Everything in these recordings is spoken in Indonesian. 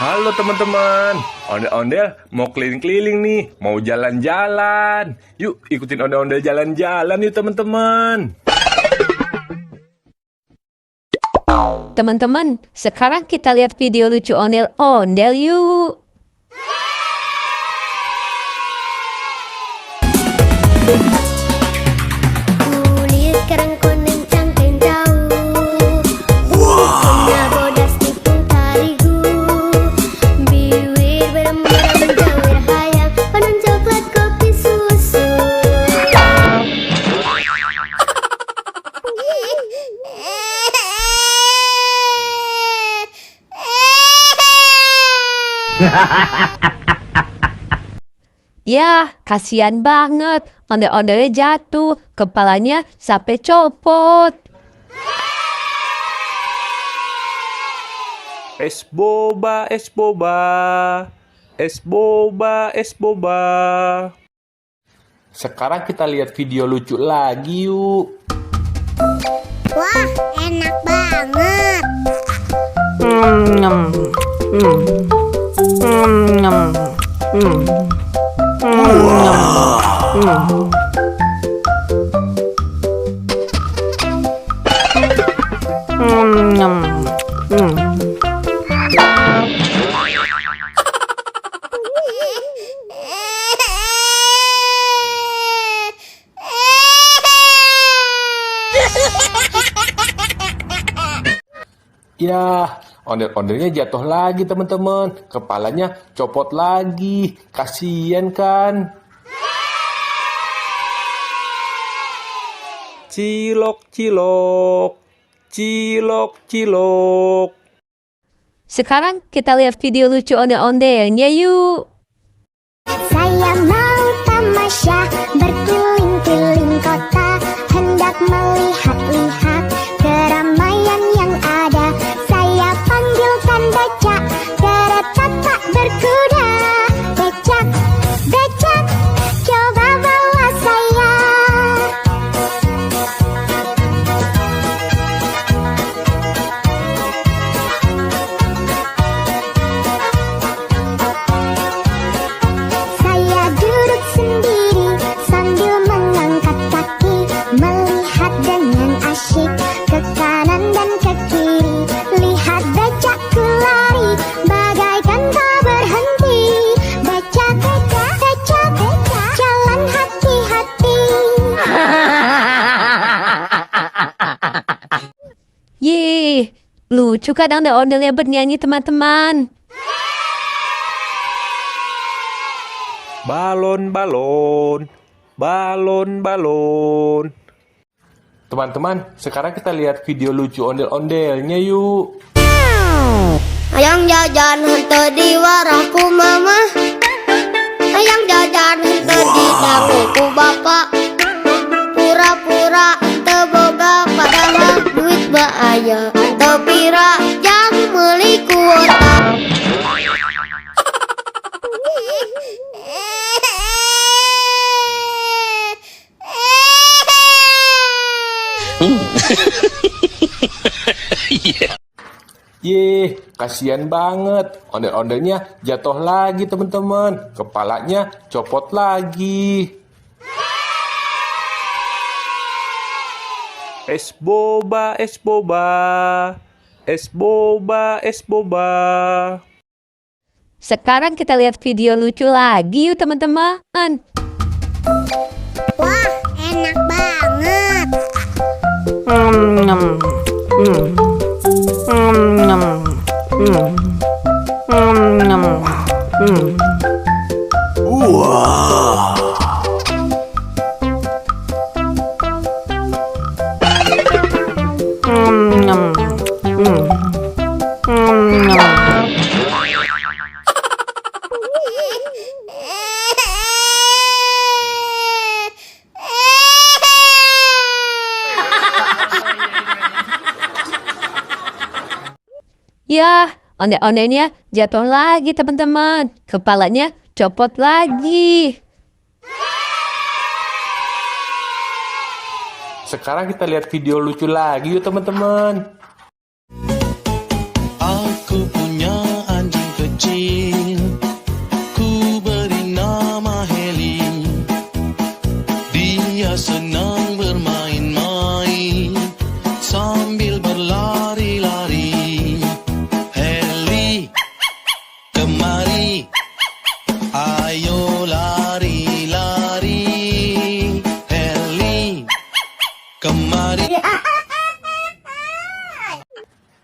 Halo teman-teman, ondel-ondel mau keliling-keliling nih, mau jalan-jalan. Yuk ikutin ondel-ondel jalan-jalan yuk teman-teman. Teman-teman, sekarang kita lihat video lucu ondel-ondel yuk. Kulit kerang koneng cangkeng jauh. Punya bodas tipung tarigu. Bibir berembara menjawir hayang. Panon coklat kopi susu. Ya, kasihan banget. Ondel-ondelnya jatuh, kepalanya sampai copot. Es boba, es boba. Es boba, es boba. Sekarang kita lihat video lucu lagi yuk. Wah, enak banget. Ya, ondel-ondelnya jatuh lagi teman-teman. Kepalanya copot lagi. Kasian kan? Cilok, cilok. Cilok, cilok. Sekarang kita lihat video lucu ondel-ondelnya yuk. Saya mau tamasya berkeliling-keliling kota, hendak melihat-lihat keramaian yang ada. Saya panggilkan becak, kereta tak berkuda. Becak, becak, coba bawa saya. Saya duduk sendiri sambil mengangkat kaki, melihat dengan asyik ke kanan dan ke kiri. Lihat becakku lari bagaikan tak berhenti. Becak, becak, becak, becak, jalan hati-hati. Yeay, lucu kan ondel-ondelnya bernyanyi teman-teman. Balon, balon. Balon, balon. Teman-teman, sekarang kita lihat video lucu ondel-ondelnya yuk. Ayang jajan henteu di warahku mama. Ayang jajan henteu di danguku bapak. Pura-pura teu boga padahal duit ba aya. Teu pira jang meuli kuota. Ye, kasihan banget. Ondel-ondelnya jatuh lagi teman-teman. Kepalanya copot lagi. Es boba, es boba. Es boba, es boba. Sekarang kita lihat video lucu lagi yuk teman-teman. Wah, enak banget. Ya, ondel-ondelnya jatuh lagi teman-teman. Kepalanya copot lagi. Sekarang kita lihat video lucu lagi yuk teman-teman. Aku punya anjing kecil.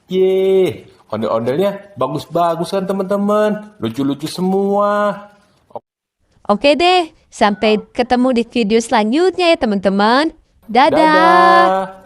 Ye, ondel-ondelnya bagus-bagus kan teman-teman. Lucu-lucu semua. Oke deh, sampai ketemu di video selanjutnya ya teman-teman. Dadah. Dadah.